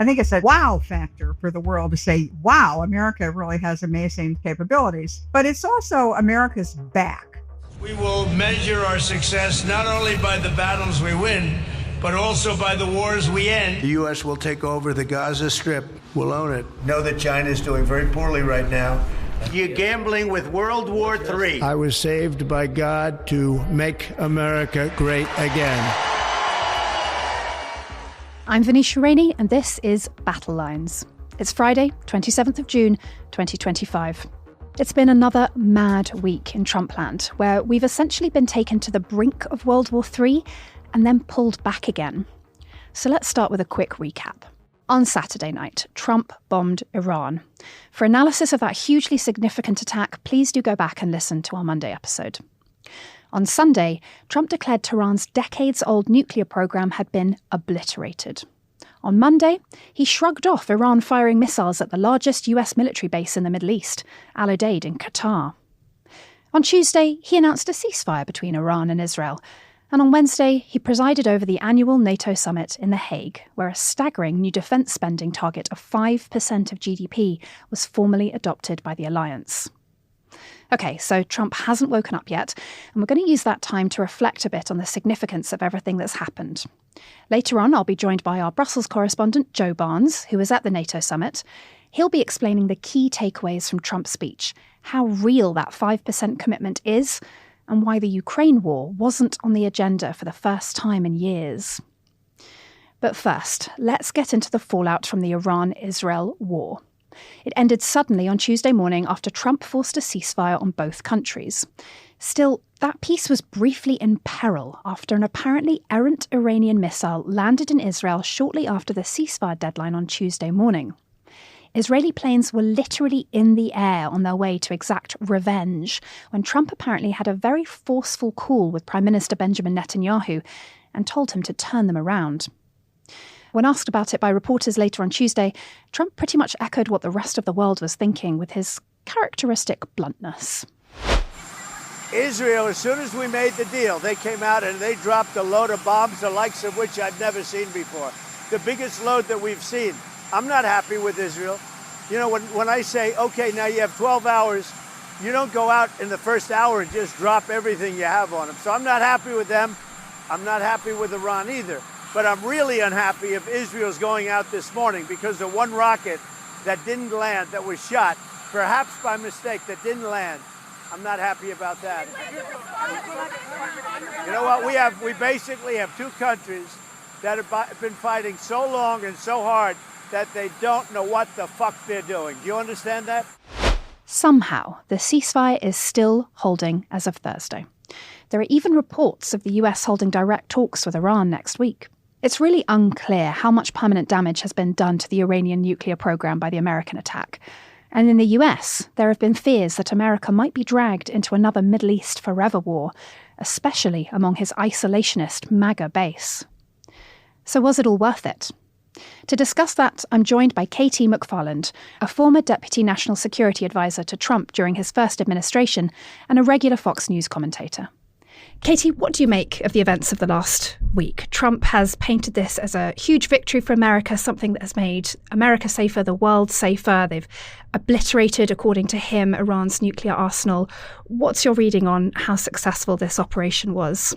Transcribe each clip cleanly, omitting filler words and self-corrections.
I think it's a wow factor for the world to say, wow, America really has amazing capabilities. But it's also America's back. We will measure our success not only by the battles we win, but also by the wars we end. The U.S. will take over the Gaza Strip. We'll own it. Know that China is doing very poorly right now. You're gambling with World War III. I was saved by God to make America great again. I'm Venetia Rainey, and this is Battlelines. It's Friday, 27th of June, 2025. It's been another mad week in Trumpland, where we've essentially been taken to the brink of World War III and then pulled back again. So let's start with a quick recap. On Saturday night, Trump bombed Iran. For analysis of that hugely significant attack, please do go back and listen to our Monday episode. On Sunday, Trump declared Tehran's decades-old nuclear program had been obliterated. On Monday, he shrugged off Iran firing missiles at the largest US military base in the Middle East, Al-Udeid in Qatar. On Tuesday, he announced a ceasefire between Iran and Israel. And on Wednesday, he presided over the annual NATO summit in The Hague, where a staggering new defence spending target of 5% of GDP was formally adopted by the alliance. OK, so Trump hasn't woken up yet, and we're going to use that time to reflect a bit on the significance of everything that's happened. Later on, I'll be joined by our Brussels correspondent, Joe Barnes, who was at the NATO summit. He'll be explaining the key takeaways from Trump's speech, how real that 5% commitment is, and why the Ukraine war wasn't on the agenda for the first time in years. But first, let's get into the fallout from the Iran-Israel war. It ended suddenly on Tuesday morning after Trump forced a ceasefire on both countries. Still, that peace was briefly in peril after an apparently errant Iranian missile landed in Israel shortly after the ceasefire deadline on Tuesday morning. Israeli planes were literally in the air on their way to exact revenge when Trump apparently had a very forceful call with Prime Minister Benjamin Netanyahu and told him to turn them around. When asked about it by reporters later on Tuesday, Trump pretty much echoed what the rest of the world was thinking with his characteristic bluntness. Israel, as soon as we made the deal, they came out and they dropped a load of bombs, the likes of which I've never seen before. The biggest load that we've seen. I'm not happy with Israel. You know, when I say, okay, now you have 12 hours, you don't go out in the first hour and just drop everything you have on them. So I'm not happy with them. I'm not happy with Iran either. But I'm really unhappy if Israel's going out this morning because of one rocket that didn't land, that was shot, perhaps by mistake, that didn't land. I'm not happy about that. You know what? We basically have two countries that have been fighting so long and so hard that they don't know what the fuck they're doing. Do you understand that? Somehow, the ceasefire is still holding as of Thursday. There are even reports of the US holding direct talks with Iran next week. It's really unclear how much permanent damage has been done to the Iranian nuclear program by the American attack. And in the US, there have been fears that America might be dragged into another Middle East forever war, especially among his isolationist MAGA base. So was it all worth it? To discuss that, I'm joined by KT McFarland, a former Deputy National Security Advisor to Trump during his first administration and a regular Fox News commentator. KT, what do you make of the events of the last week? Trump has painted this as a huge victory for America, something that has made America safer, the world safer. They've obliterated, according to him, Iran's nuclear arsenal. What's your reading on how successful this operation was?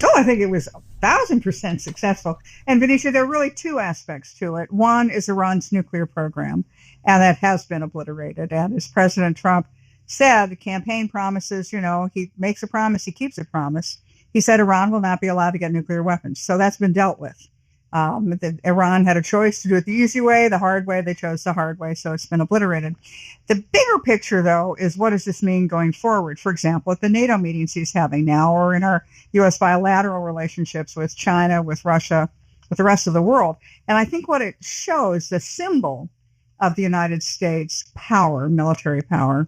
Oh, I think it was 1,000% successful. And Venetia, there are really two aspects to it. One is Iran's nuclear program, and that has been obliterated. And as President Trump said, the campaign promises, he makes a promise, he keeps a promise. He said Iran will not be allowed to get nuclear weapons. So that's been dealt with. Iran had a choice to do it the easy way, the hard way. They chose the hard way, so it's been obliterated. The bigger picture, though, is what does this mean going forward? For example, at the NATO meetings he's having now, or in our U.S. bilateral relationships with China, with Russia, with the rest of the world. And I think what it shows, the symbol of the United States power, military power,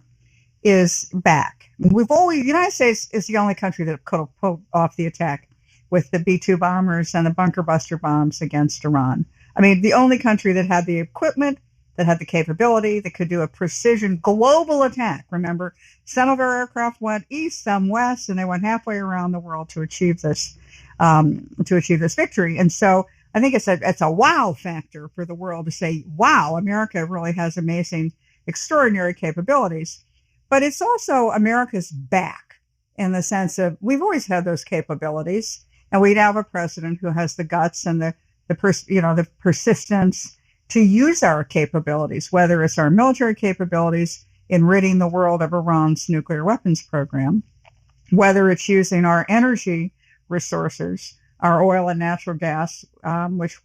is back. The United States is the only country that could have pulled off the attack with the B-2 bombers and the bunker buster bombs against Iran. I mean, the only country that had the equipment, that had the capability, that could do a precision global attack. Remember, some of our aircraft went east, some west, and they went halfway around the world to achieve this victory. And so I think it's a wow factor for the world to say, wow, America really has amazing, extraordinary capabilities. But it's also America's back in the sense of we've always had those capabilities, and we now have a president who has the guts and the persistence to use our capabilities, whether it's our military capabilities in ridding the world of Iran's nuclear weapons program, whether it's using our energy resources, our oil and natural gas, which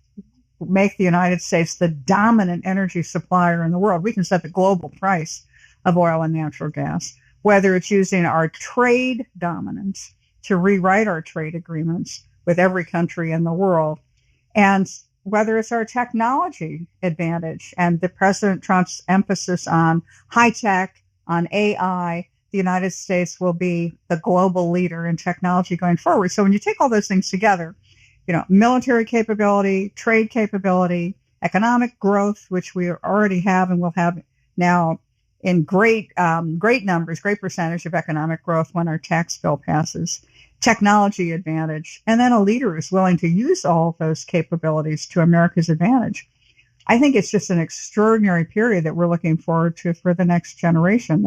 make the United States the dominant energy supplier in the world. We can set the global price of oil and natural gas, whether it's using our trade dominance to rewrite our trade agreements with every country in the world, and whether it's our technology advantage and the President Trump's emphasis on high tech, on AI. The United States will be the global leader in technology going forward. So when you take all those things together, military capability, trade capability, economic growth, which we already have and will have now in great numbers, great percentage of economic growth when our tax bill passes, technology advantage, and then a leader who's willing to use all of those capabilities to America's advantage. I think it's just an extraordinary period that we're looking forward to for the next generation.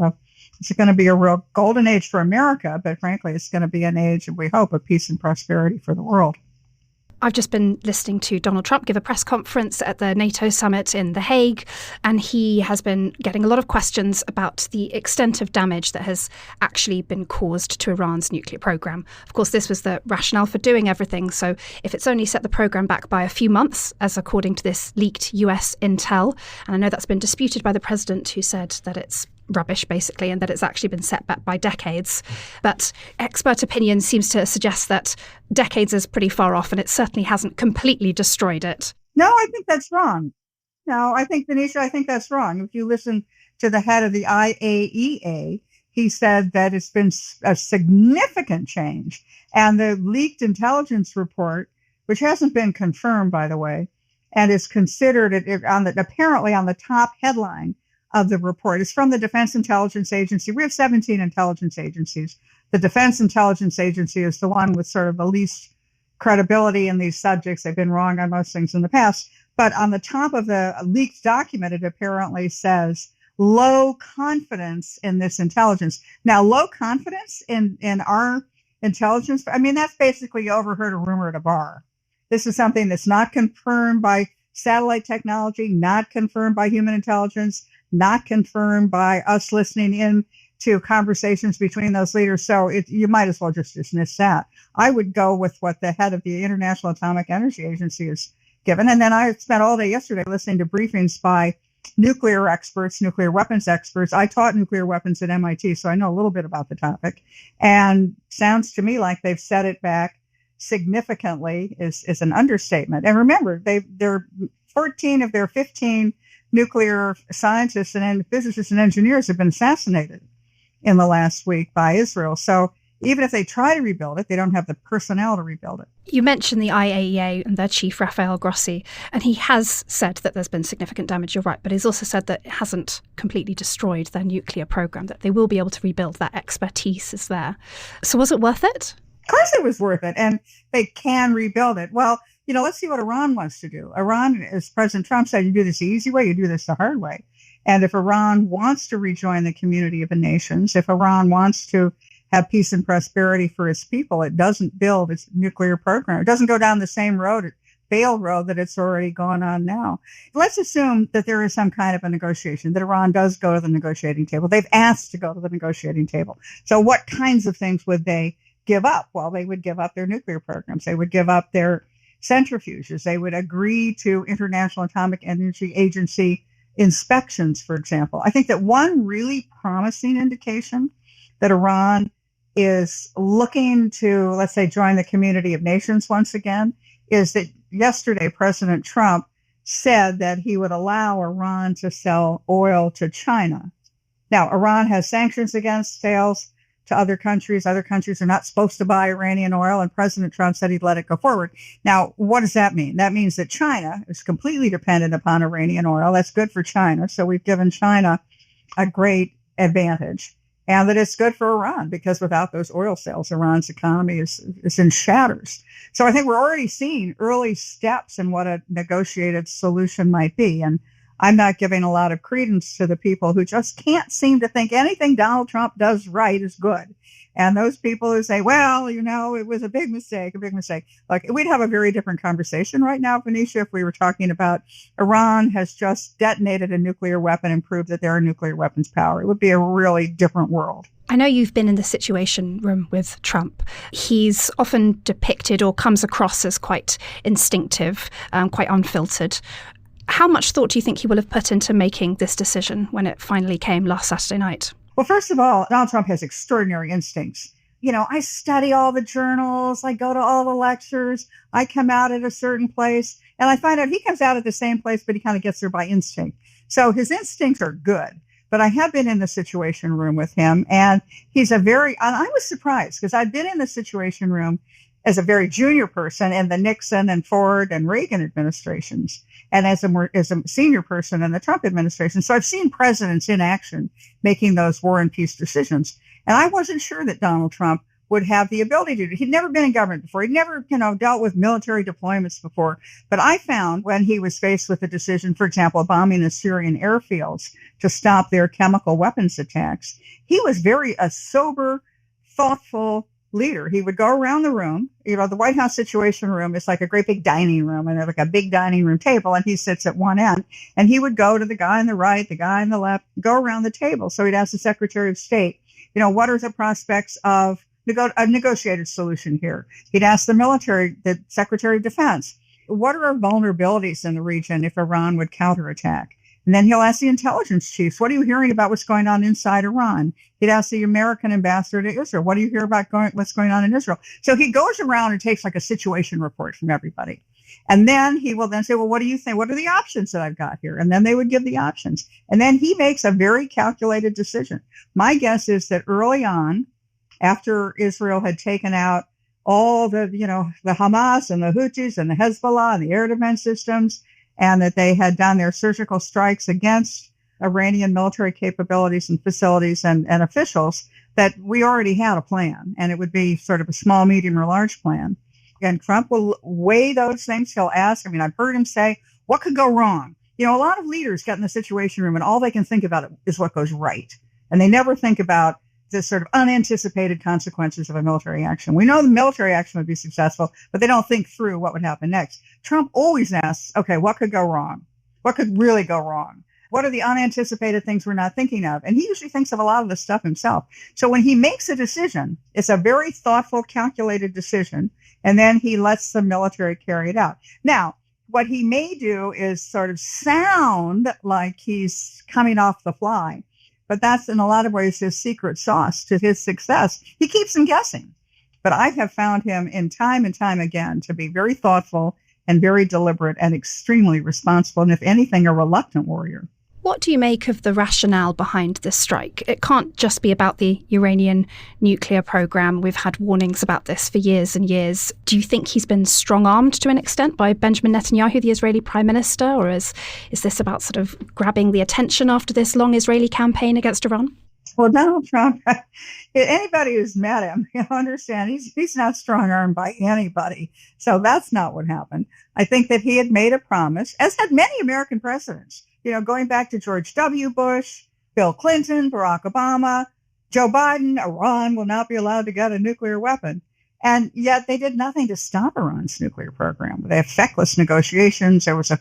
It's going to be a real golden age for America, but frankly, it's going to be an age, we hope, of peace and prosperity for the world. I've just been listening to Donald Trump give a press conference at the NATO summit in The Hague, and he has been getting a lot of questions about the extent of damage that has actually been caused to Iran's nuclear program. Of course, this was the rationale for doing everything. So if it's only set the program back by a few months, as according to this leaked US intel, and I know that's been disputed by the president, who said that it's rubbish, basically, and that it's actually been set back by decades. But expert opinion seems to suggest that decades is pretty far off, and it certainly hasn't completely destroyed it. No, I think that's wrong. No, I think, Venetia, I think that's wrong. If you listen to the head of the IAEA, he said that it's been a significant change. And the leaked intelligence report, which hasn't been confirmed, by the way, and is considered apparently on the top headline of the report, is from the Defense Intelligence Agency. We have 17 intelligence agencies. The Defense Intelligence Agency is the one with sort of the least credibility in these subjects. They've been wrong on most things in the past. But on the top of the leaked document, it apparently says low confidence in this intelligence. Now, low confidence in our intelligence, I mean, that's basically you overheard a rumor at a bar. This is something that's not confirmed by satellite technology, not confirmed by human intelligence, not confirmed by us listening in to conversations between those leaders. So you might as well just dismiss that. I would go with what the head of the International Atomic Energy Agency has given. And then I spent all day yesterday listening to briefings by nuclear experts, nuclear weapons experts. I taught nuclear weapons at MIT, so I know a little bit about the topic. And sounds to me like they've set it back significantly is an understatement. And remember, they're 14 of their 15 nuclear scientists and physicists and engineers have been assassinated in the last week by Israel. So even if they try to rebuild it, they don't have the personnel to rebuild it. You mentioned the IAEA and their chief, Rafael Grossi, and he has said that there's been significant damage, you're right, but he's also said that it hasn't completely destroyed their nuclear program, that they will be able to rebuild. That expertise is there. So was it worth it? Of course it was worth it, and they can rebuild it. Well, let's see what Iran wants to do. Iran, as President Trump said, you do this the easy way, you do this the hard way. And if Iran wants to rejoin the community of the nations, if Iran wants to have peace and prosperity for its people, it doesn't build its nuclear program. It doesn't go down the same failed road that it's already gone on now. Let's assume that there is some kind of a negotiation, that Iran does go to the negotiating table. They've asked to go to the negotiating table. So what kinds of things would they give up? Well, they would give up their nuclear programs. They would give up their centrifuges. They would agree to International Atomic Energy Agency inspections, for example. I think that one really promising indication that Iran is looking to, let's say, join the community of nations once again is that yesterday President Trump said that he would allow Iran to sell oil to China. Now, Iran has sanctions against sales to other countries. Other countries are not supposed to buy Iranian oil, and President Trump said he'd let it go forward. Now, what does that mean? That means that China is completely dependent upon Iranian oil. That's good for China. So we've given China a great advantage. and that it's good for Iran because without those oil sales, Iran's economy is in shatters. So I think we're already seeing early steps in what a negotiated solution might be. And I'm not giving a lot of credence to the people who just can't seem to think anything Donald Trump does right is good. And those people who say, well, it was a big mistake. Like, we'd have a very different conversation right now, Venetia, if we were talking about Iran has just detonated a nuclear weapon and proved that there are nuclear weapons power. It would be a really different world. I know you've been in the Situation Room with Trump. He's often depicted or comes across as quite instinctive, quite unfiltered. How much thought do you think he will have put into making this decision when it finally came last Saturday night? Well, first of all, Donald Trump has extraordinary instincts. I study all the journals. I go to all the lectures. I come out at a certain place. And I find out he comes out at the same place, but he kind of gets there by instinct. So his instincts are good. But I have been in the Situation Room with him. And and I was surprised because I'd been in the Situation Room as a very junior person in the Nixon and Ford and Reagan administrations, and as a senior person in the Trump administration. So I've seen presidents in action making those war and peace decisions. And I wasn't sure that Donald Trump would have the ability to do it. He'd never been in government before. He'd never, dealt with military deployments before. But I found when he was faced with a decision, for example, bombing the Syrian airfields to stop their chemical weapons attacks, he was a sober, thoughtful leader. He would go around the room. The White House Situation Room is like a great big dining room, and there's like a big dining room table, and he sits at one end. And he would go to the guy on the right, the guy on the left, go around the table. So he'd ask the Secretary of State, what are the prospects of a negotiated solution here? He'd ask the Secretary of Defense, what are our vulnerabilities in the region if Iran would counterattack? And then he'll ask the intelligence chiefs, what are you hearing about what's going on inside Iran? He'd ask the American ambassador to Israel, what do you hear about what's going on in Israel? So he goes around and takes like a situation report from everybody. And then he will then say, well, what do you think? What are the options that I've got here? And then they would give the options. And then he makes a very calculated decision. My guess is that early on, after Israel had taken out all the Hamas and the Houthis and the Hezbollah and the air defense systems, and that they had done their surgical strikes against Iranian military capabilities and facilities and officials, that we already had a plan. And it would be sort of a small, medium, or large plan. And Trump will weigh those things. He'll ask, I've heard him say, what could go wrong? A lot of leaders get in the Situation Room and all they can think about is what goes right. And they never think about the sort of unanticipated consequences of a military action. We know the military action would be successful, but they don't think through what would happen next. Trump always asks, okay, what could go wrong? What could really go wrong? What are the unanticipated things we're not thinking of? And he usually thinks of a lot of this stuff himself. So when he makes a decision, it's a very thoughtful, calculated decision, and then he lets the military carry it out. Now, what he may do is sort of sound like he's coming off the fly. But that's in a lot of ways his secret sauce to his success. He keeps them guessing. But I have found him in time and time again to be very thoughtful and very deliberate and extremely responsible. And if anything, a reluctant warrior. What do you make of the rationale behind this strike? It can't just be about the Iranian nuclear program. We've had warnings about this for years and years. Do you think he's been strong-armed to an extent by Benjamin Netanyahu, the Israeli prime minister? Or is this about sort of grabbing the attention after this long Israeli campaign against Iran? Well, Donald Trump, anybody who's met him, understand he's not strong-armed by anybody. So that's not what happened. I think that he had made a promise, as had many American presidents, going back to George W. Bush, Bill Clinton, Barack Obama, Joe Biden. Iran will not be allowed to get a nuclear weapon. And yet they did nothing to stop Iran's nuclear program. They had feckless negotiations. There was a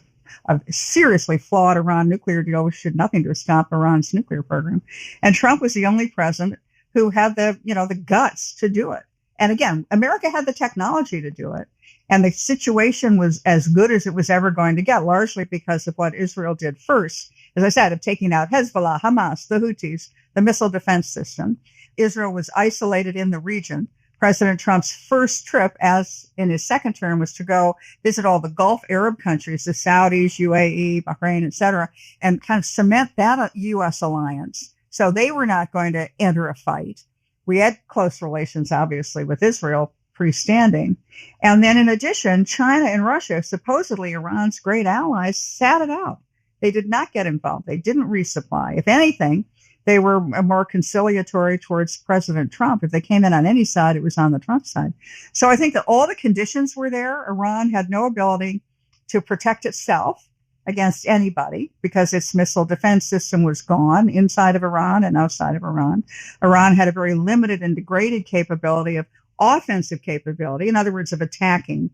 seriously flawed Iran nuclear deal, which did nothing to stop Iran's nuclear program. And Trump was the only president who had the guts to do it. And again, America had the technology to do it. And the situation was as good as it was ever going to get, largely because of what Israel did first, as I said, of taking out Hezbollah, Hamas, the Houthis, the missile defense system. Israel was isolated in the region. President Trump's first trip, as in his second term, was to go visit all the Gulf Arab countries, the Saudis, UAE, Bahrain, et cetera, and kind of cement that U.S. alliance. So they were not going to enter a fight. We had close relations, obviously, with Israel freestanding. And then in addition, China and Russia, supposedly Iran's great allies, sat it out. They did not get involved. They didn't resupply. If anything, they were more conciliatory towards President Trump. If they came in on any side, it was on the Trump side. So I think that all the conditions were there. Iran had no ability to protect itself against anybody because its missile defense system was gone inside of Iran and outside of Iran. Iran had a very limited and degraded capability of offensive capability, in other words, of attacking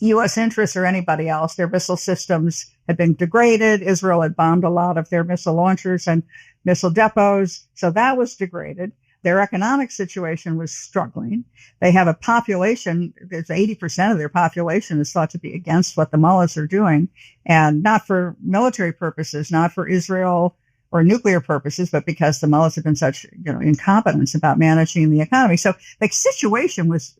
U.S. interests or anybody else. Their missile systems had been degraded. Israel had bombed a lot of their missile launchers and missile depots, so that was degraded. Their economic situation was struggling. They have a population, there's 80% of their population is thought to be against what the mullahs are doing, and not for military purposes, not for Israel or nuclear purposes, but because the mullahs have been such, incompetence about managing the economy. So the situation was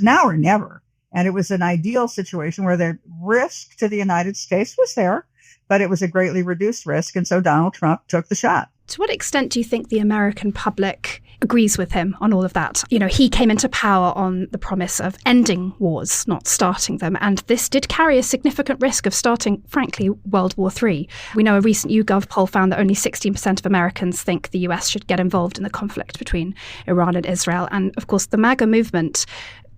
now or never. And it was an ideal situation where the risk to the United States was there, but it was a greatly reduced risk. And so Donald Trump took the shot. To what extent do you think the American public agrees with him on all of that? He came into power on the promise of ending wars, not starting them. And this did carry a significant risk of starting, frankly, World War III. We know a recent YouGov poll found that only 16% of Americans think the US should get involved in the conflict between Iran and Israel. And of course, the MAGA movement,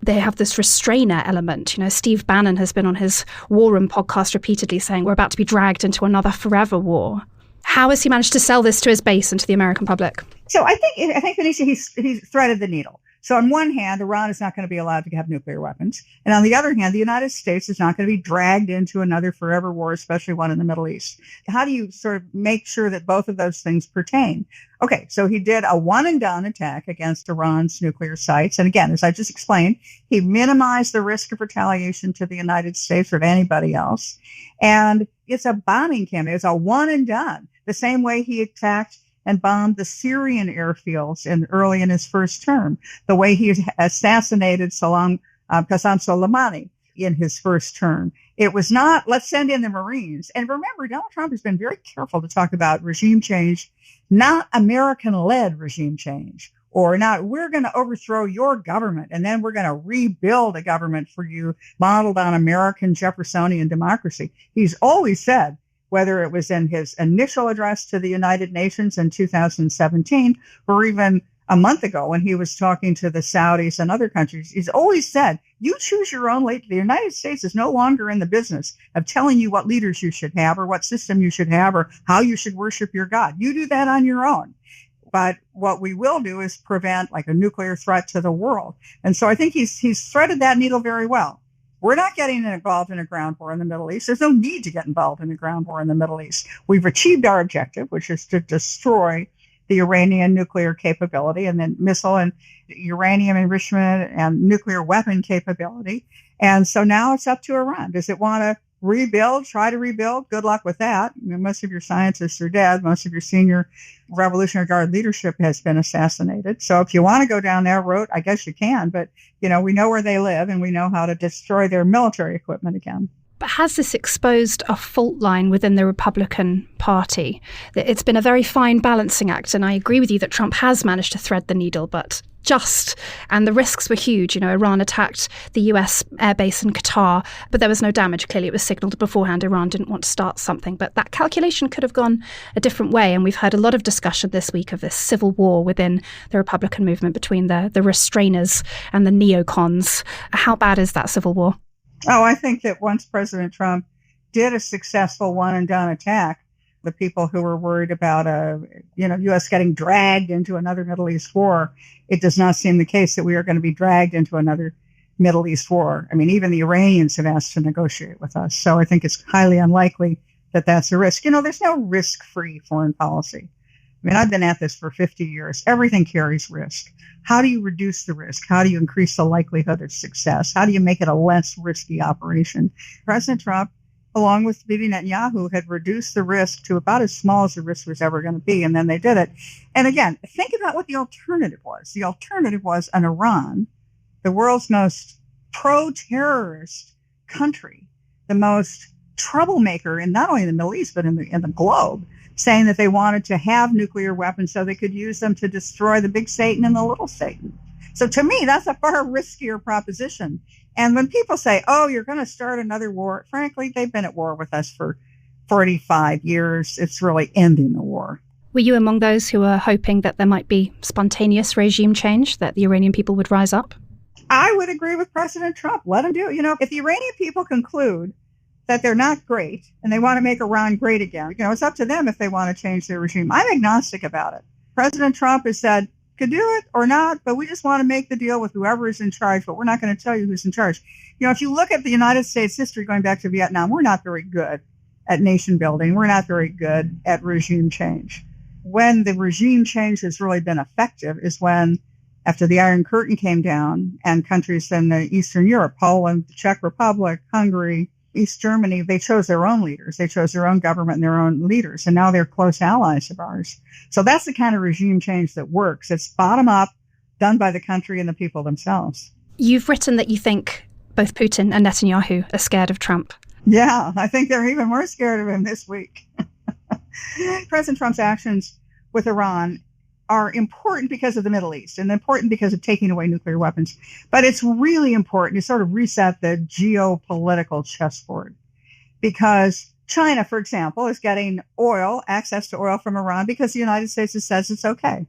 they have this restrainer element. Steve Bannon has been on his War Room podcast repeatedly saying we're about to be dragged into another forever war. How has he managed to sell this to his base and to the American public? So I think Venetia, he's threaded the needle. So on one hand, Iran is not going to be allowed to have nuclear weapons. And on the other hand, the United States is not going to be dragged into another forever war, especially one in the Middle East. How do you sort of make sure that both of those things pertain? Okay, so he did a one and done attack against Iran's nuclear sites. And again, as I just explained, he minimized the risk of retaliation to the United States or to anybody else. And it's a bombing campaign. It's a one and done. The same way he attacked and bombed the Syrian airfields early in his first term, the way he assassinated Qasem Soleimani in his first term. It was not, let's send in the Marines. And remember, Donald Trump has been very careful to talk about regime change, not American-led regime change, or not, we're going to overthrow your government and then we're going to rebuild a government for you modeled on American Jeffersonian democracy. He's always said, whether it was in his initial address to the United Nations in 2017, or even a month ago when he was talking to the Saudis and other countries, he's always said, you choose your own leader. The United States is no longer in the business of telling you what leaders you should have or what system you should have or how you should worship your God. You do that on your own. But what we will do is prevent like a nuclear threat to the world. And so I think he's threaded that needle very well. We're not getting involved in a ground war in the Middle East. There's no need to get involved in a ground war in the Middle East. We've achieved our objective, which is to destroy the Iranian nuclear capability and then missile and uranium enrichment and nuclear weapon capability. And so now it's up to Iran. Does it want to rebuild, try to rebuild? Good luck with that. Most of your scientists are dead. Most of your senior Revolutionary Guard leadership has been assassinated. So if you want to go down that road, I guess you can. But, we know where they live and we know how to destroy their military equipment again. But has this exposed a fault line within the Republican Party? It's been a very fine balancing act, and I agree with you that Trump has managed to thread the needle, but and the risks were huge. Iran attacked the US airbase in Qatar, but there was no damage. Clearly, it was signaled beforehand Iran didn't want to start something, but that calculation could have gone a different way. And we've heard a lot of discussion this week of this civil war within the Republican movement between the restrainers and the neocons. How bad is that civil war? Oh, I think that once President Trump did a successful one-and-done attack, the people who were worried about U.S. getting dragged into another Middle East war, it does not seem the case that we are going to be dragged into another Middle East war. I mean, even the Iranians have asked to negotiate with us. So I think it's highly unlikely that that's a risk. There's no risk-free foreign policy. I mean, I've been at this for 50 years. Everything carries risk. How do you reduce the risk? How do you increase the likelihood of success? How do you make it a less risky operation? President Trump, along with Bibi Netanyahu, had reduced the risk to about as small as the risk was ever going to be, and then they did it. And again, think about what the alternative was. The alternative was an Iran, the world's most pro-terrorist country, the most troublemaker in not only the Middle East, but in the globe, saying that they wanted to have nuclear weapons so they could use them to destroy the big Satan and the little Satan. So to me, that's a far riskier proposition. And when people say, oh, you're going to start another war, frankly, they've been at war with us for 45 years. It's really ending the war. Were you among those who were hoping that there might be spontaneous regime change, that the Iranian people would rise up? I would agree with President Trump. Let him do it. If the Iranian people conclude that they're not great and they want to make Iran great again, it's up to them if they want to change their regime. I'm agnostic about it. President Trump has said, could do it or not, but we just want to make the deal with whoever is in charge, but we're not going to tell you who's in charge. If you look at the United States history going back to Vietnam, we're not very good at nation building. We're not very good at regime change. When the regime change has really been effective is when, after the Iron Curtain came down and countries in Eastern Europe, Poland, the Czech Republic, Hungary, East Germany, they chose their own leaders. They chose their own government and their own leaders, and now they're close allies of ours. So that's the kind of regime change that works. It's bottom up, done by the country and the people themselves. You've written that you think both Putin and Netanyahu are scared of Trump. Yeah, I think they're even more scared of him this week. President Trump's actions with Iran are important because of the Middle East and important because of taking away nuclear weapons. But it's really important to sort of reset the geopolitical chessboard, because China, for example, is getting access to oil from Iran because the United States says it's okay.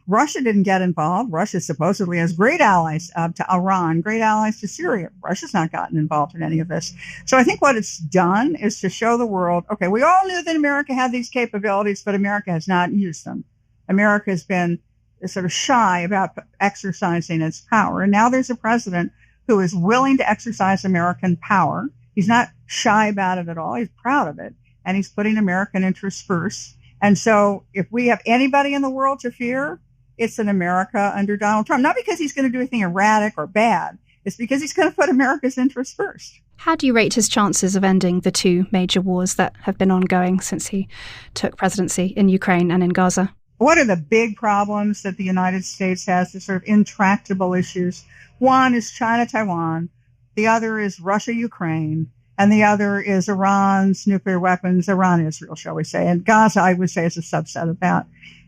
Russia didn't get involved. Russia supposedly has great allies to Iran, great allies to Syria. Russia's not gotten involved in any of this. So I think what it's done is to show the world, okay, we all knew that America had these capabilities, but America has not used them. America has been sort of shy about exercising its power. And now there's a president who is willing to exercise American power. He's not shy about it at all. He's proud of it. And he's putting American interests first. And so if we have anybody in the world to fear, it's an America under Donald Trump. Not because he's going to do anything erratic or bad. It's because he's going to put America's interests first. How do you rate his chances of ending the two major wars that have been ongoing since he took presidency in Ukraine and in Gaza? What are the big problems that the United States has, the sort of intractable issues? One is China-Taiwan. The other is Russia-Ukraine. And the other is Iran's nuclear weapons, Iran-Israel, shall we say. And Gaza, I would say, is a subset of that.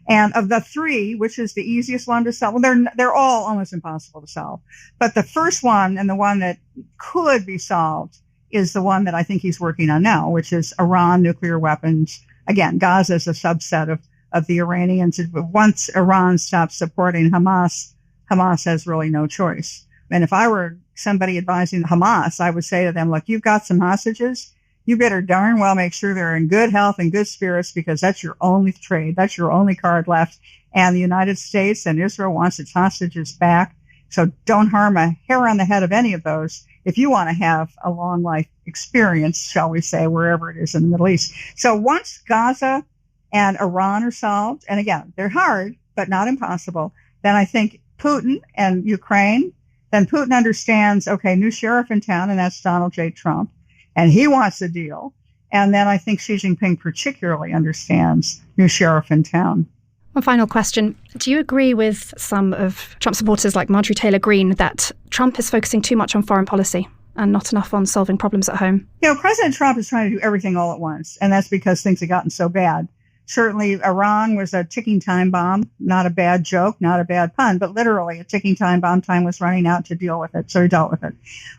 And of the three, which is the easiest one to solve, well, they're all almost impossible to solve. But the first one, and the one that could be solved, is the one that I think he's working on now, which is Iran nuclear weapons. Again, Gaza is a subset of the Iranians. Once Iran stops supporting Hamas, Hamas has really no choice. And if I were somebody advising Hamas, I would say to them, look, you've got some hostages. You better darn well make sure they're in good health and good spirits, because that's your only trade. That's your only card left. And the United States and Israel wants its hostages back. So don't harm a hair on the head of any of those if you want to have a long life experience, shall we say, wherever it is in the Middle East. So once Gaza and Iran are solved, and again, they're hard, but not impossible, then I think Putin and Ukraine, then Putin understands, okay, new sheriff in town, and that's Donald J. Trump, and he wants a deal. And then I think Xi Jinping particularly understands new sheriff in town. One final question. Do you agree with some of Trump supporters like Marjorie Taylor Greene that Trump is focusing too much on foreign policy and not enough on solving problems at home? President Trump is trying to do everything all at once, and that's because things have gotten so bad. Certainly, Iran was a ticking time bomb, not a bad joke, not a bad pun, but literally a ticking time bomb. Time was running out to deal with it, so he dealt with it.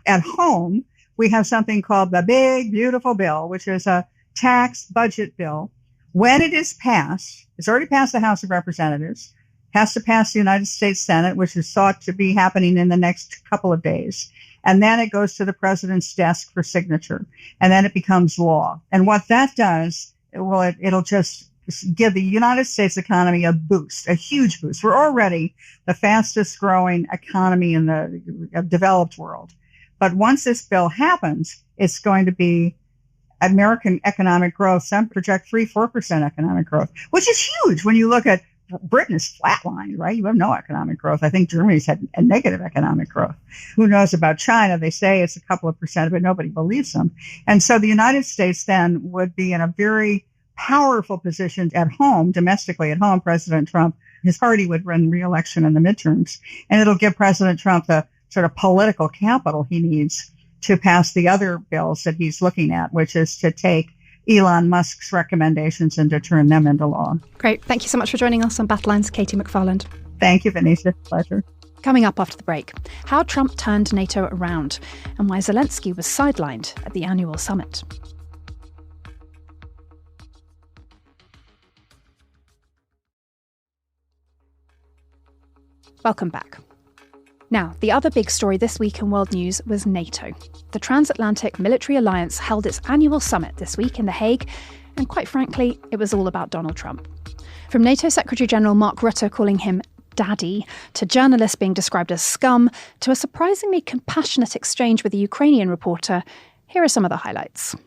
At home, we have something called the Big Beautiful Bill, which is a tax budget bill. When it is passed, it's already passed the House of Representatives, has to pass the United States Senate, which is thought to be happening in the next couple of days. And then it goes to the president's desk for signature, and then it becomes law. And what that does, it'll just give the United States economy a boost, a huge boost. We're already the fastest growing economy in the developed world. But once this bill happens, it's going to be American economic growth. Some project 3-4% economic growth, which is huge when you look at Britain is flatlined, right? You have no economic growth. I think Germany's had a negative economic growth. Who knows about China? They say it's a couple of percent, but nobody believes them. And so the United States then would be in a very powerful position at home, domestically at home. President Trump, his party would win re-election in the midterms, and it'll give President Trump the sort of political capital he needs to pass the other bills that he's looking at, which is to take Elon Musk's recommendations and to turn them into law. Great. Thank you so much for joining us on Battlelines, KT McFarland. Thank you, Venetia. Pleasure. Coming up after the break, how Trump turned NATO around and why Zelensky was sidelined at the annual summit. Welcome back. Now, the other big story this week in world news was NATO. The transatlantic military alliance held its annual summit this week in The Hague, and quite frankly, it was all about Donald Trump. From NATO Secretary-General Mark Rutte calling him daddy, to journalists being described as scum, to a surprisingly compassionate exchange with a Ukrainian reporter, here are some of the highlights.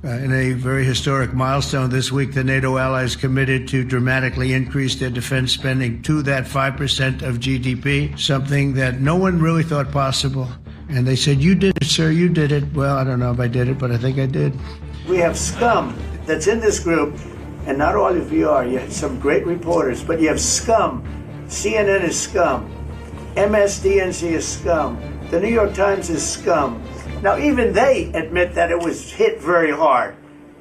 In a very historic milestone this week, the NATO allies committed to dramatically increase their defense spending to that 5% of GDP, something that no one really thought possible. And they said, "You did it, sir, you did it." Well, I don't know if I did it, but I think I did. We have scum that's in this group, and not all of you are. You have some great reporters, but you have scum. CNN is scum. MSDNC is scum. The New York Times is scum. Now, even they admit that it was hit very hard,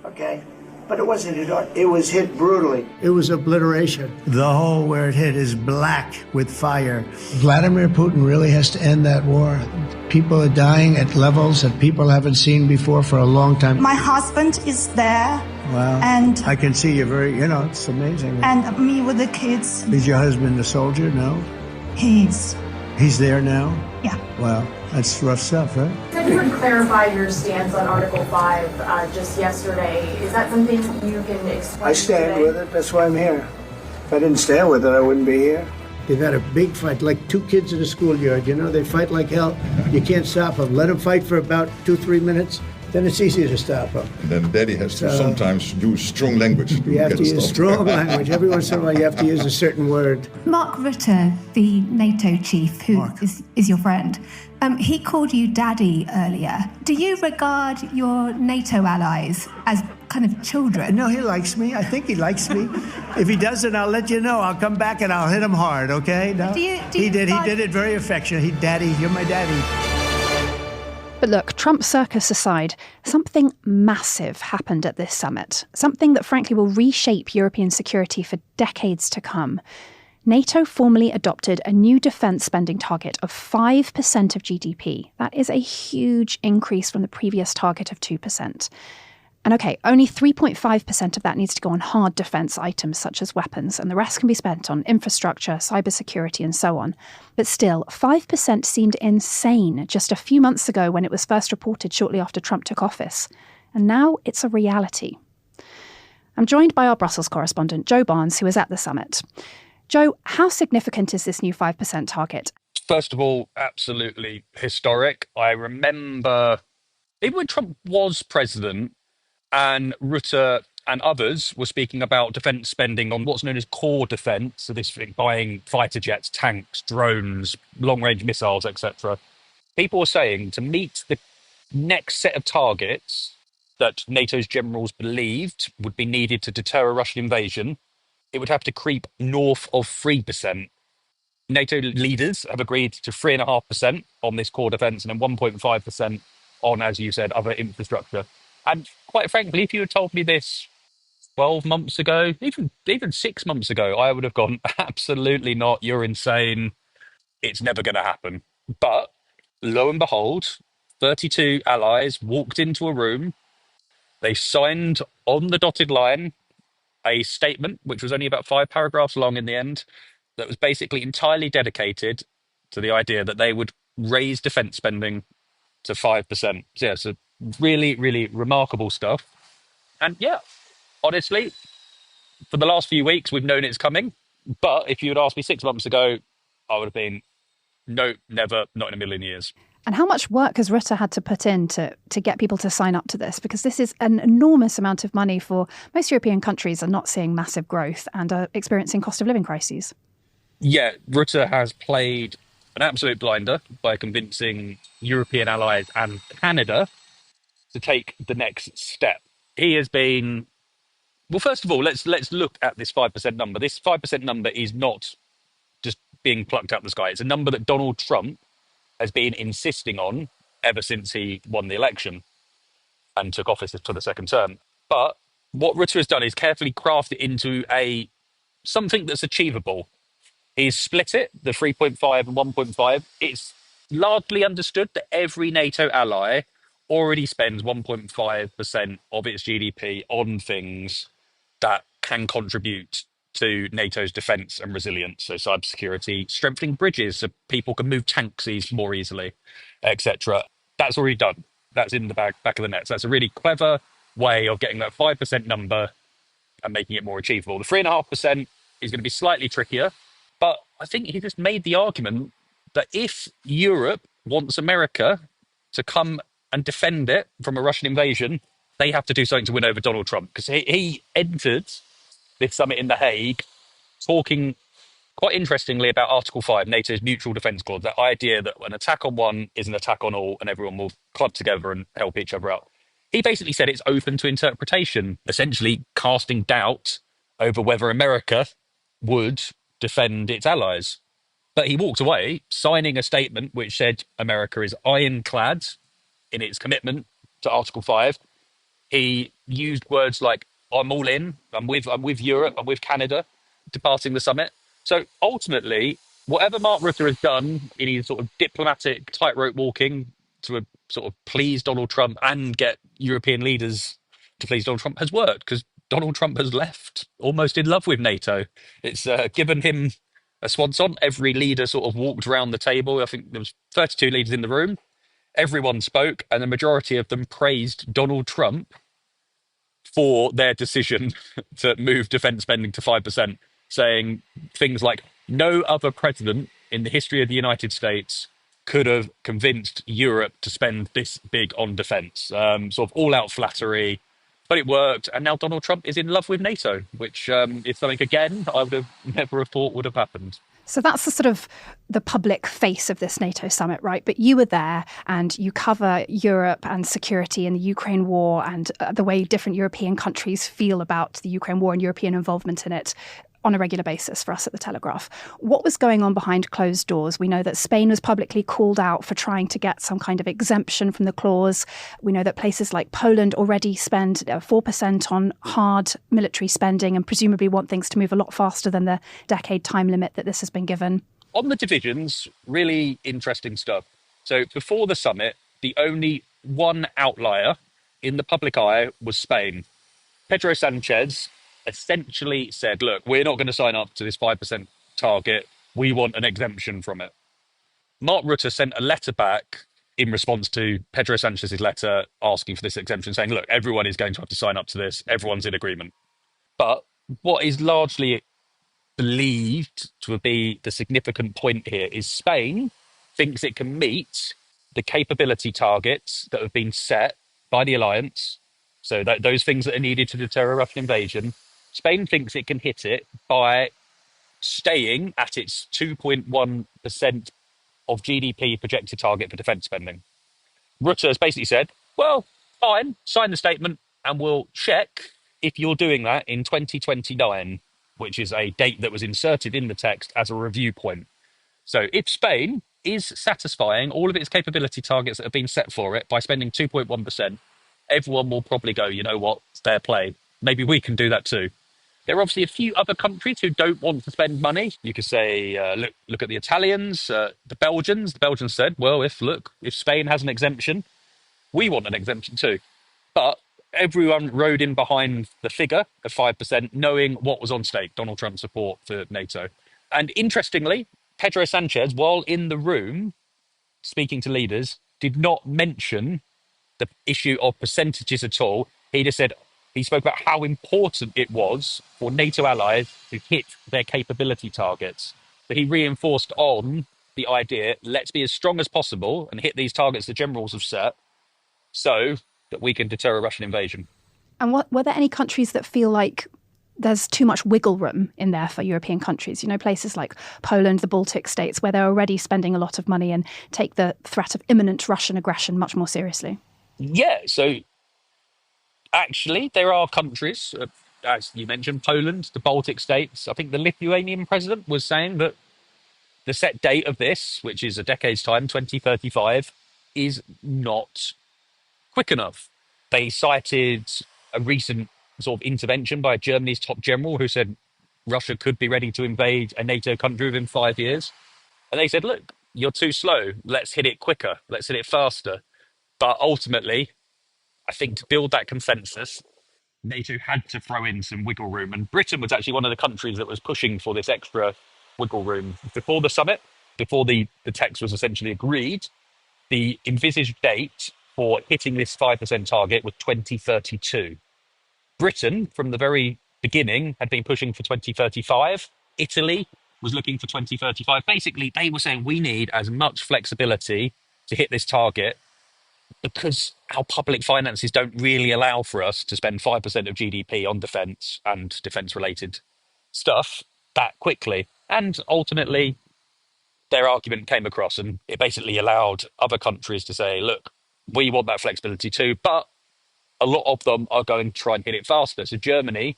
okay? But it wasn't hit hard. It was hit brutally. It was obliteration. The hole where it hit is black with fire. Vladimir Putin really has to end that war. People are dying at levels that people haven't seen before for a long time. My husband is there. Wow. And I can see you it's amazing. And me with the kids. Is your husband a soldier? No? He's there now? Yeah. Wow. That's rough stuff, right? Said you would clarify your stance on Article 5 just yesterday. Is that something you can explain? I stand today? with it. That's why I'm here. If I didn't stand with it, I wouldn't be here. They've had a big fight, like two kids in a schoolyard. They fight like hell. You can't stop them. Let them fight for about 2-3 minutes. Then it's easier to stop them. And then Daddy has to sometimes use strong language. You have to use strong language. Every once in a while, you have to use a certain word. Mark Rutte, the NATO chief, who is your friend, he called you daddy earlier. Do you regard your NATO allies as kind of children? No, he likes me. I think he likes me. If he doesn't, I'll let you know. I'll come back and I'll hit him hard, okay? No? He did it very affectionate. Daddy, you're my daddy. But look, Trump circus aside, something massive happened at this summit. Something that frankly will reshape European security for decades to come. NATO formally adopted a new defence spending target of 5% of GDP. That is a huge increase from the previous target of 2%. And okay, only 3.5% of that needs to go on hard defence items such as weapons, and the rest can be spent on infrastructure, cybersecurity, and so on. But still, 5% seemed insane just a few months ago when it was first reported shortly after Trump took office. And now it's a reality. I'm joined by our Brussels correspondent, Joe Barnes, who was at the summit. Joe, how significant is this new 5% target? First of all, absolutely historic. I remember, even when Trump was president, and Rutte and others were speaking about defence spending on what's known as core defence, so this thing, buying fighter jets, tanks, drones, long-range missiles, etc. People were saying to meet the next set of targets that NATO's generals believed would be needed to deter a Russian invasion, it would have to creep north of 3%. NATO leaders have agreed to 3.5% on this core defence and then 1.5% on, as you said, other infrastructure. And quite frankly, if you had told me this 12 months ago, even 6 months ago, I would have gone, absolutely not, you're insane, it's never going to happen. But lo and behold, 32 allies walked into a room, they signed on the dotted line a statement, which was only about 5 paragraphs long in the end, that was basically entirely dedicated to the idea that they would raise defence spending to 5%. So, yeah, so really, really remarkable stuff. And yeah, honestly, for the last few weeks, we've known it's coming. But if you had asked me 6 months ago, I would have been, no, never, not in a million years. And how much work has Rutte had to put in to get people to sign up to this? Because this is an enormous amount of money for most European countries are not seeing massive growth and are experiencing cost of living crises. Yeah, Rutte has played an absolute blinder by convincing European allies and Canada to take the next step. He has been, well, first of all, let's look at this 5% number. This 5% number is not just being plucked out of the sky. It's a number that Donald Trump has been insisting on ever since he won the election and took office for the second term. But what Rutte has done is carefully craft it into something that's achievable. He's split it, the 3.5 and 1.5. It's largely understood that every NATO ally already spends 1.5% of its GDP on things that can contribute to NATO's defence and resilience. So cybersecurity, strengthening bridges so people can move tanks more easily, etc. That's already done. That's in the back of the net. So that's a really clever way of getting that 5% number and making it more achievable. The 3.5% is going to be slightly trickier, but I think he just made the argument that if Europe wants America to come and defend it from a Russian invasion, they have to do something to win over Donald Trump. Because he entered this summit in The Hague talking quite interestingly about Article 5, NATO's mutual defence clause, that idea that an attack on one is an attack on all and everyone will club together and help each other out. He basically said it's open to interpretation, essentially casting doubt over whether America would defend its allies. But he walked away signing a statement which said America is ironclad in its commitment to Article 5. He used words like, I'm all in, I'm with Europe, I'm with Canada, departing the summit. So ultimately, whatever Mark Rutte has done in his sort of diplomatic tightrope walking to sort of please Donald Trump and get European leaders to please Donald Trump has worked, because Donald Trump has left almost in love with NATO. It's given him a swan song. Every leader sort of walked around the table. I think there was 32 leaders in the room. Everyone spoke, and the majority of them praised Donald Trump for their decision to move defence spending to 5%, saying things like, no other president in the history of the United States could have convinced Europe to spend this big on defence. Sort of all-out flattery, but it worked, and now Donald Trump is in love with NATO, which is something, again, I would have never have thought would have happened. So that's the sort of the public face of this NATO summit, right? But you were there and you cover Europe and security and the Ukraine war and the way different European countries feel about the Ukraine war and European involvement in it on a regular basis for us at The Telegraph. What was going on behind closed doors? We know that Spain was publicly called out for trying to get some kind of exemption from the clause. We know that places like Poland already spend 4% on hard military spending and presumably want things to move a lot faster than the decade time limit that this has been given. On the divisions, really interesting stuff. So before the summit, the only one outlier in the public eye was Spain. Pedro Sanchez essentially said, look, we're not going to sign up to this 5% target. We want an exemption from it. Mark Rutte sent a letter back in response to Pedro Sanchez's letter asking for this exemption, saying, look, everyone is going to have to sign up to this. Everyone's in agreement. But what is largely believed to be the significant point here is Spain thinks it can meet the capability targets that have been set by the alliance. So that those things that are needed to deter a Russian invasion, Spain thinks it can hit it by staying at its 2.1% of GDP projected target for defence spending. Rutte has basically said, well, fine, sign the statement and we'll check if you're doing that in 2029, which is a date that was inserted in the text as a review point. So if Spain is satisfying all of its capability targets that have been set for it by spending 2.1%, everyone will probably go, you know what, fair play. Maybe we can do that too. There are obviously a few other countries who don't want to spend money. You could say, look at the Italians, the Belgians. The Belgians said, well, if Spain has an exemption, we want an exemption too. But everyone rode in behind the figure of 5%, knowing what was on stake, Donald Trump's support for NATO. And interestingly, Pedro Sanchez, while in the room speaking to leaders, did not mention the issue of percentages at all. He just said, he spoke about how important it was for NATO allies to hit their capability targets. But he reinforced on the idea, let's be as strong as possible and hit these targets the generals have set so that we can deter a Russian invasion. And were there any countries that feel like there's too much wiggle room in there for European countries? You know, places like Poland, the Baltic states, where they're already spending a lot of money and take the threat of imminent Russian aggression much more seriously. Yeah, so actually there are countries, as you mentioned, Poland, the Baltic states. I think the Lithuanian president was saying that the set date of this, which is a decade's time, 2035, is not quick enough. They cited a recent sort of intervention by Germany's top general who said Russia could be ready to invade a NATO country within 5 years. And they said, look, you're too slow. Let's hit it quicker. Let's hit it faster. But ultimately, I think to build that consensus, NATO had to throw in some wiggle room. And Britain was actually one of the countries that was pushing for this extra wiggle room. Before the summit, before the text was essentially agreed, the envisaged date for hitting this 5% target was 2032. Britain, from the very beginning, had been pushing for 2035. Italy was looking for 2035. Basically, they were saying we need as much flexibility to hit this target because our public finances don't really allow for us to spend 5% of GDP on defence and defence related stuff that quickly. And ultimately, their argument came across and it basically allowed other countries to say, look, we want that flexibility too, but a lot of them are going to try and hit it faster. So Germany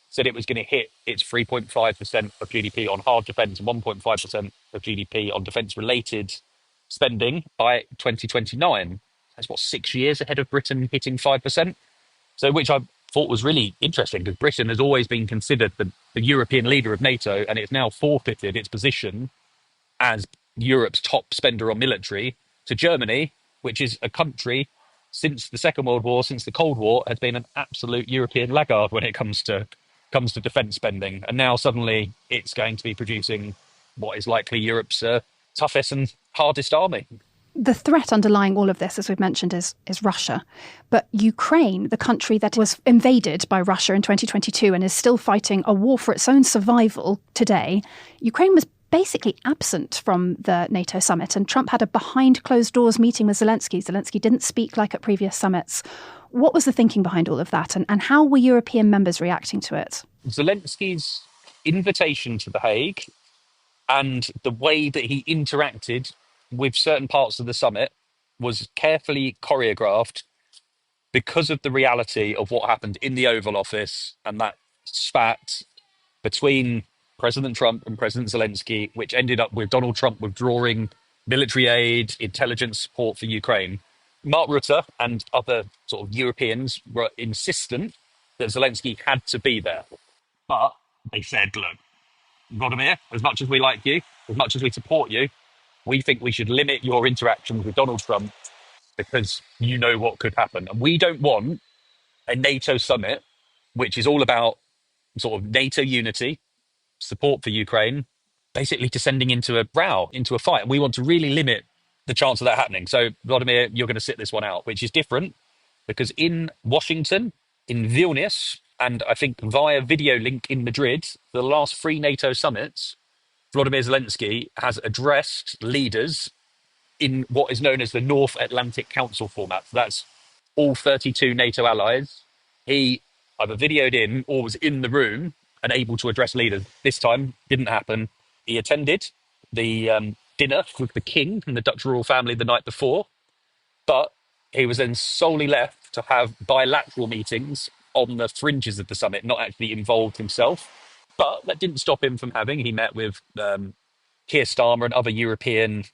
said it was going to hit its 3.5% of GDP on hard defence and 1.5% of GDP on defence related spending by 2029. That's what, 6 years ahead of Britain hitting 5%. So, which I thought was really interesting because Britain has always been considered the European leader of NATO, and it's now forfeited its position as Europe's top spender on military to Germany, which is a country since the Second World War, since the Cold War, has been an absolute European laggard when it comes to defence spending. And now suddenly it's going to be producing what is likely Europe's toughest and hardest army. The threat underlying all of this, as we've mentioned, is Russia. But Ukraine, the country that was invaded by Russia in 2022 and is still fighting a war for its own survival today, Ukraine was basically absent from the NATO summit, and Trump had a behind closed doors meeting with Zelensky. Zelensky didn't speak like at previous summits. What was the thinking behind all of that, and how were European members reacting to it? Zelensky's invitation to the Hague and the way that he interacted with certain parts of the summit was carefully choreographed because of the reality of what happened in the Oval Office and that spat between President Trump and President Zelensky, which ended up with Donald Trump withdrawing military aid, intelligence support for Ukraine. Mark Rutte and other sort of Europeans were insistent that Zelensky had to be there. But they said, look, Vladimir, as much as we like you, as much as we support you, we think we should limit your interactions with Donald Trump because you know what could happen. And we don't want a NATO summit, which is all about sort of NATO unity, support for Ukraine, basically descending into a row, into a fight. And we want to really limit the chance of that happening. So, Vladimir, you're going to sit this one out, which is different because in Washington, in Vilnius, and I think via video link in Madrid, the last 3 NATO summits, Volodymyr Zelensky has addressed leaders in what is known as the North Atlantic Council format. So that's all 32 NATO allies. He either videoed in or was in the room and able to address leaders. This time, didn't happen. He attended the dinner with the king and the Dutch royal family the night before, but he was then solely left to have bilateral meetings on the fringes of the summit, not actually involved himself. But that didn't stop him from he met with Keir Starmer and other European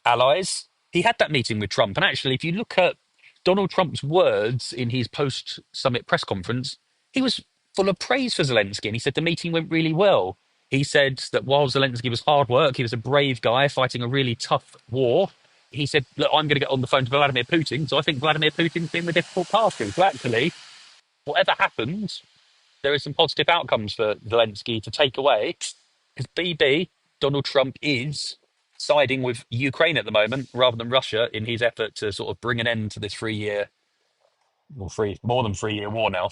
allies. He had that meeting with Trump. And actually, if you look at Donald Trump's words in his post-summit press conference, he was full of praise for Zelensky. And he said the meeting went really well. He said that while Zelensky was hard work, he was a brave guy fighting a really tough war. He said, look, I'm going to get on the phone to Vladimir Putin. So I think Vladimir Putin's been the difficult party. So actually, whatever happens, there is some positive outcomes for Zelensky to take away because Donald Trump is siding with Ukraine at the moment rather than Russia in his effort to sort of bring an end to this more than 3 year war now.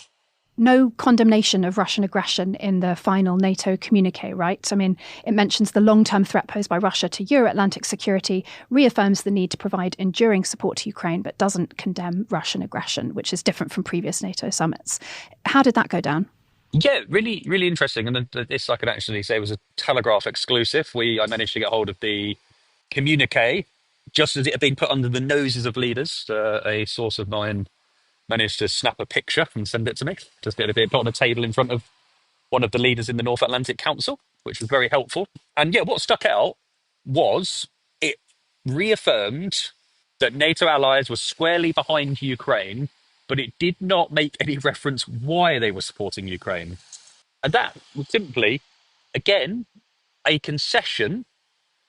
No condemnation of Russian aggression in the final NATO communique, right? I mean, it mentions the long-term threat posed by Russia to Euro-Atlantic security, reaffirms the need to provide enduring support to Ukraine, but doesn't condemn Russian aggression, which is different from previous NATO summits. How did that go down? Yeah, really, really interesting. And this I could actually say was a Telegraph exclusive. I managed to get hold of the communique just as it had been put under the noses of leaders. A source of mine managed to snap a picture and send it to me. Just get it put on a table in front of one of the leaders in the North Atlantic Council, which was very helpful. And yeah, what stuck out was it reaffirmed that NATO allies were squarely behind Ukraine, but it did not make any reference why they were supporting Ukraine. And that was simply, again, a concession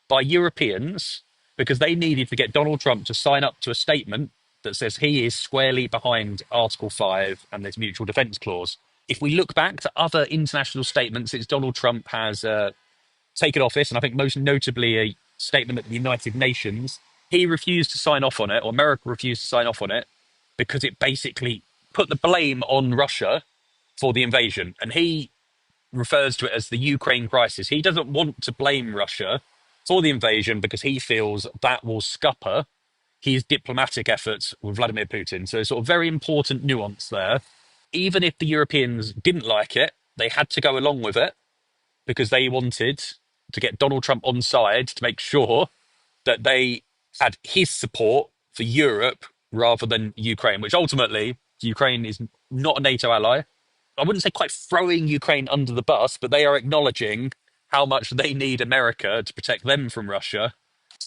by Europeans because they needed to get Donald Trump to sign up to a statement that says he is squarely behind Article 5 and this mutual defence clause. If we look back to other international statements since Donald Trump has taken office, and I think most notably a statement at the United Nations, he refused to sign off on it, or America refused to sign off on it, because it basically put the blame on Russia for the invasion. And he refers to it as the Ukraine crisis. He doesn't want to blame Russia for the invasion because he feels that will scupper his diplomatic efforts with Vladimir Putin. So sort of very important nuance there. Even if the Europeans didn't like it, they had to go along with it because they wanted to get Donald Trump on side to make sure that they had his support for Europe rather than Ukraine, which ultimately Ukraine is not a NATO ally. I wouldn't say quite throwing Ukraine under the bus, but they are acknowledging how much they need America to protect them from Russia.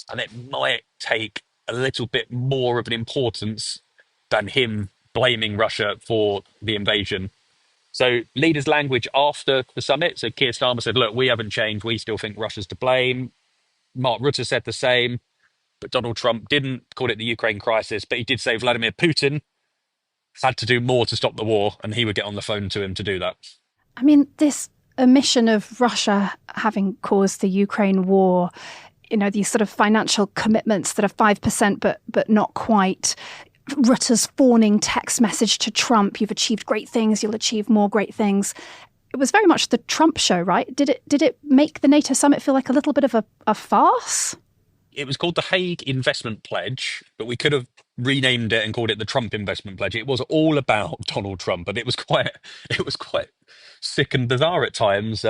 And it might take a little bit more of an importance than him blaming Russia for the invasion. So leaders' language after the summit. So Keir Starmer said, look, we haven't changed. We still think Russia's to blame. Mark Rutte said the same, but Donald Trump didn't, called it the Ukraine crisis. But he did say Vladimir Putin had to do more to stop the war, and he would get on the phone to him to do that. I mean, this omission of Russia having caused the Ukraine war, you know, these sort of financial commitments that are 5%, but not quite. Rutte's fawning text message to Trump, you've achieved great things, you'll achieve more great things. It was very much the Trump show, right? Did it make the NATO summit feel like a little bit of a farce? It was called the Hague Investment Pledge, but we could have renamed it and called it the Trump Investment Pledge. It was all about Donald Trump, and it was quite sick and bizarre at times.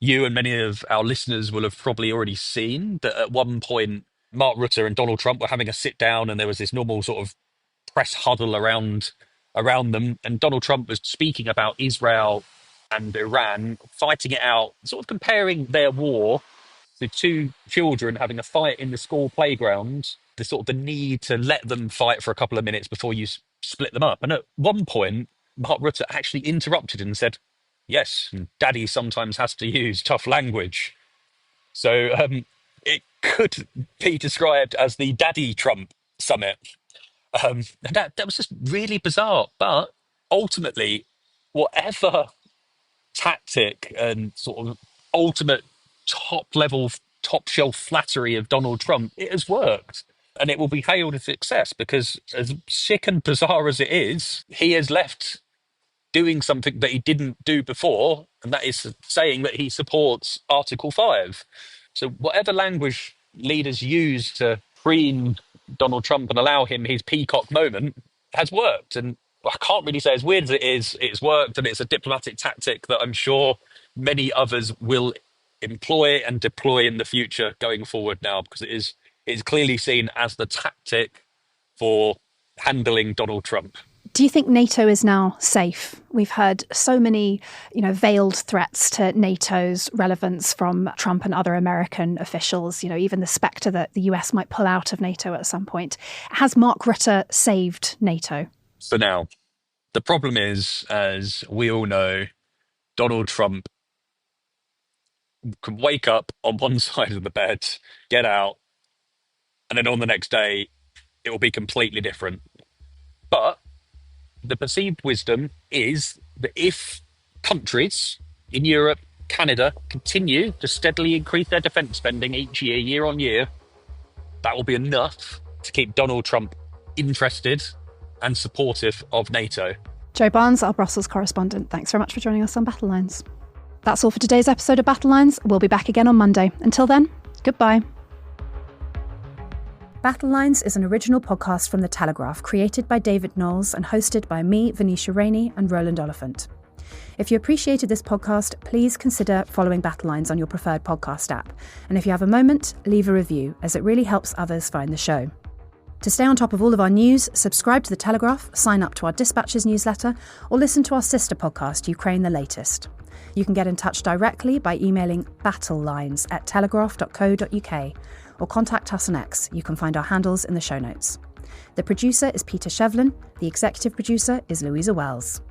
You and many of our listeners will have probably already seen that at one point, Mark Rutte and Donald Trump were having a sit down, and there was this normal sort of press huddle around them. And Donald Trump was speaking about Israel and Iran fighting it out, sort of comparing their war to two children having a fight in the school playground, the need to let them fight for a couple of minutes before you split them up. And at one point, Mark Rutte actually interrupted and said, yes, daddy sometimes has to use tough language. So it could be described as the Daddy Trump summit. And that was just really bizarre. But ultimately, whatever tactic and sort of ultimate top shelf flattery of Donald Trump, it has worked. And it will be hailed as success because, as sick and bizarre as it is, he has left doing something that he didn't do before, and that is saying that he supports Article 5. So whatever language leaders use to preen Donald Trump and allow him his peacock moment has worked. And I can't really say, as weird as it is, it's worked, and it's a diplomatic tactic that I'm sure many others will employ and deploy in the future going forward now, because it is clearly seen as the tactic for handling Donald Trump. Do you think NATO is now safe? We've heard so many, veiled threats to NATO's relevance from Trump and other American officials, even the spectre that the US might pull out of NATO at some point. Has Mark Rutte saved NATO? For now. The problem is, as we all know, Donald Trump can wake up on one side of the bed, get out, and then on the next day, it will be completely different. But the perceived wisdom is that if countries in Europe, Canada, continue to steadily increase their defence spending each year, year on year, that will be enough to keep Donald Trump interested and supportive of NATO. Joe Barnes, our Brussels correspondent, thanks very much for joining us on Battlelines. That's all for today's episode of Battlelines. We'll be back again on Monday. Until then, goodbye. Battlelines is an original podcast from The Telegraph, created by David Knowles and hosted by me, Venetia Rainey, and Roland Oliphant. If you appreciated this podcast, please consider following Battlelines on your preferred podcast app. And if you have a moment, leave a review, as it really helps others find the show. To stay on top of all of our news, subscribe to The Telegraph, sign up to our Dispatches newsletter, or listen to our sister podcast, Ukraine the Latest. You can get in touch directly by emailing battlelines@telegraph.co.uk or contact us on X. You can find our handles in the show notes. The producer is Peter Shevlin. The executive producer is Louisa Wells.